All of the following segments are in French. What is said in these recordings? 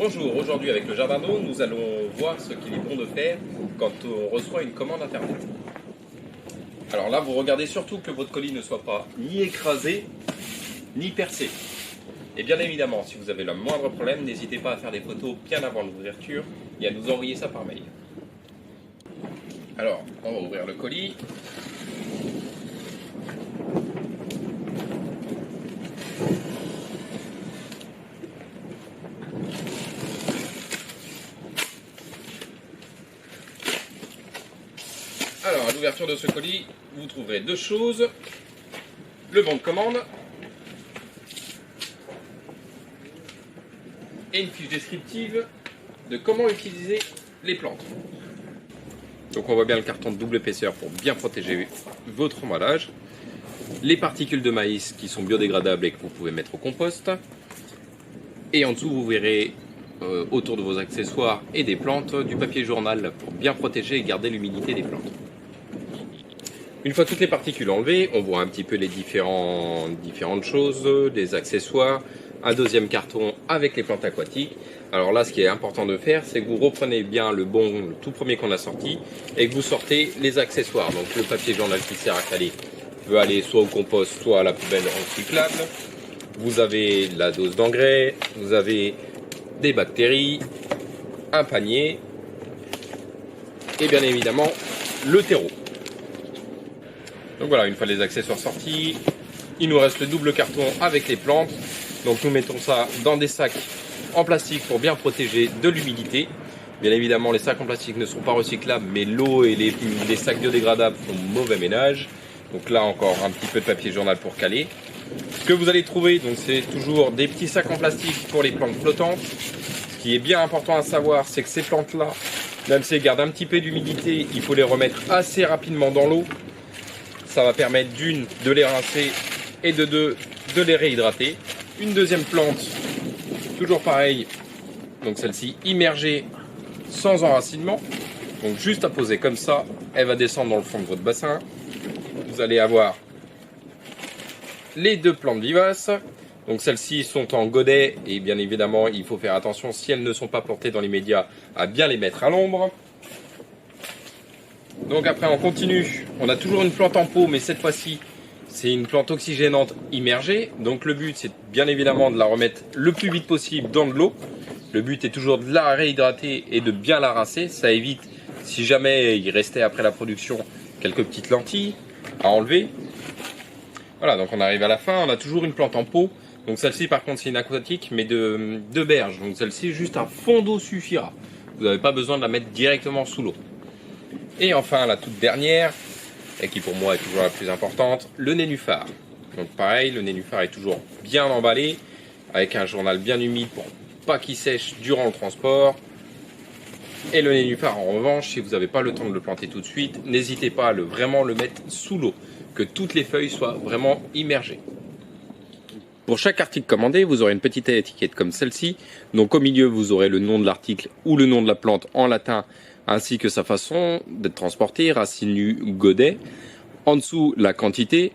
Bonjour, aujourd'hui avec le Jardin d'eau, nous allons voir ce qu'il est bon de faire quand on reçoit une commande internet. Alors là, vous regardez surtout que votre colis ne soit pas ni écrasé, ni percé. Et bien évidemment, si vous avez le moindre problème, n'hésitez pas à faire des photos bien avant l'ouverture et à nous envoyer ça par mail. Alors, on va ouvrir le colis. Alors, à l'ouverture de ce colis, vous trouverez deux choses. Le bon de commande et une fiche descriptive de comment utiliser les plantes. Donc on voit bien le carton de double épaisseur pour bien protéger votre emballage. Les particules de maïs qui sont biodégradables et que vous pouvez mettre au compost. Et en dessous, vous verrez autour de vos accessoires et des plantes du papier journal pour bien protéger et garder l'humidité des plantes. Une fois toutes les particules enlevées, on voit un petit peu les différentes choses, des accessoires, un deuxième carton avec les plantes aquatiques. Alors là, ce qui est important de faire, c'est que vous reprenez bien le tout premier qu'on a sorti et que vous sortez les accessoires. Donc le papier journal qui sert à caler peut aller soit au compost, soit à la poubelle recyclable. Vous avez la dose d'engrais, vous avez des bactéries, un panier et bien évidemment le terreau. Donc voilà, une fois les accessoires sortis, il nous reste le double carton avec les plantes. Donc nous mettons ça dans des sacs en plastique pour bien protéger de l'humidité. Bien évidemment, les sacs en plastique ne sont pas recyclables, mais l'eau et les sacs biodégradables font mauvais ménage. Donc là encore un petit peu de papier journal pour caler. Ce que vous allez trouver, donc c'est toujours des petits sacs en plastique pour les plantes flottantes. Ce qui est bien important à savoir, c'est que ces plantes-là, même si elles gardent un petit peu d'humidité, il faut les remettre assez rapidement dans l'eau. Ça va permettre d'une, de les rincer et de deux, de les réhydrater. Une deuxième plante, toujours pareil, donc celle-ci immergée sans enracinement. Donc juste à poser comme ça, elle va descendre dans le fond de votre bassin. Vous allez avoir les deux plantes vivaces. Donc celles-ci sont en godet et bien évidemment il faut faire attention si elles ne sont pas portées dans les médias à bien les mettre à l'ombre. Donc après on continue, on a toujours une plante en pot mais cette fois-ci c'est une plante oxygénante immergée. Donc le but c'est bien évidemment de la remettre le plus vite possible dans de l'eau. Le but est toujours de la réhydrater et de bien la rincer. Ça évite si jamais il restait après la production quelques petites lentilles à enlever. Voilà, donc on arrive à la fin, on a toujours une plante en pot. Donc celle-ci par contre c'est une aquatique mais de berge. Donc celle-ci juste un fond d'eau suffira. Vous n'avez pas besoin de la mettre directement sous l'eau. Et enfin la toute dernière, et qui pour moi est toujours la plus importante, le nénuphar. Donc pareil, le nénuphar est toujours bien emballé, avec un journal bien humide pour pas qu'il sèche durant le transport. Et le nénuphar en revanche, si vous n'avez pas le temps de le planter tout de suite, n'hésitez pas à vraiment le mettre sous l'eau, que toutes les feuilles soient vraiment immergées. Pour chaque article commandé, vous aurez une petite étiquette comme celle-ci. Donc au milieu, vous aurez le nom de l'article ou le nom de la plante en latin, ainsi que sa façon d'être transportée, racine nue, godet. En dessous, la quantité.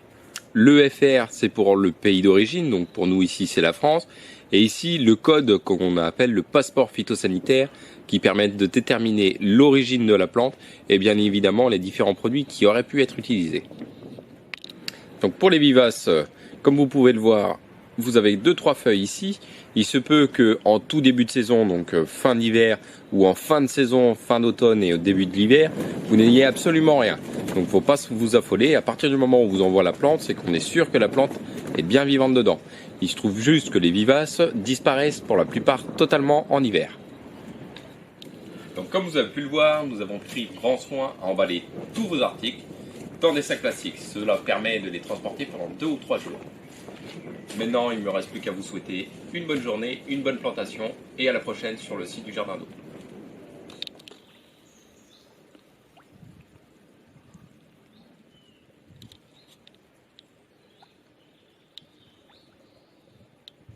L'EFR, c'est pour le pays d'origine, donc pour nous ici, c'est la France. Et ici, le code qu'on appelle le passeport phytosanitaire, qui permet de déterminer l'origine de la plante et bien évidemment les différents produits qui auraient pu être utilisés. Donc pour les vivaces, comme vous pouvez le voir, vous avez 2-3 feuilles ici. Il se peut que en tout début de saison, donc fin d'hiver ou en fin de saison, fin d'automne et au début de l'hiver, vous n'ayez absolument rien. Donc il ne faut pas vous affoler. À partir du moment où on vous envoie la plante, c'est qu'on est sûr que la plante est bien vivante dedans. Il se trouve juste que les vivaces disparaissent pour la plupart totalement en hiver. Donc comme vous avez pu le voir, nous avons pris grand soin à emballer tous vos articles dans des sacs plastiques. Cela permet de les transporter pendant 2 ou 3 jours. Maintenant, il ne me reste plus qu'à vous souhaiter une bonne journée, une bonne plantation et à la prochaine sur le site du Jardin d'eau.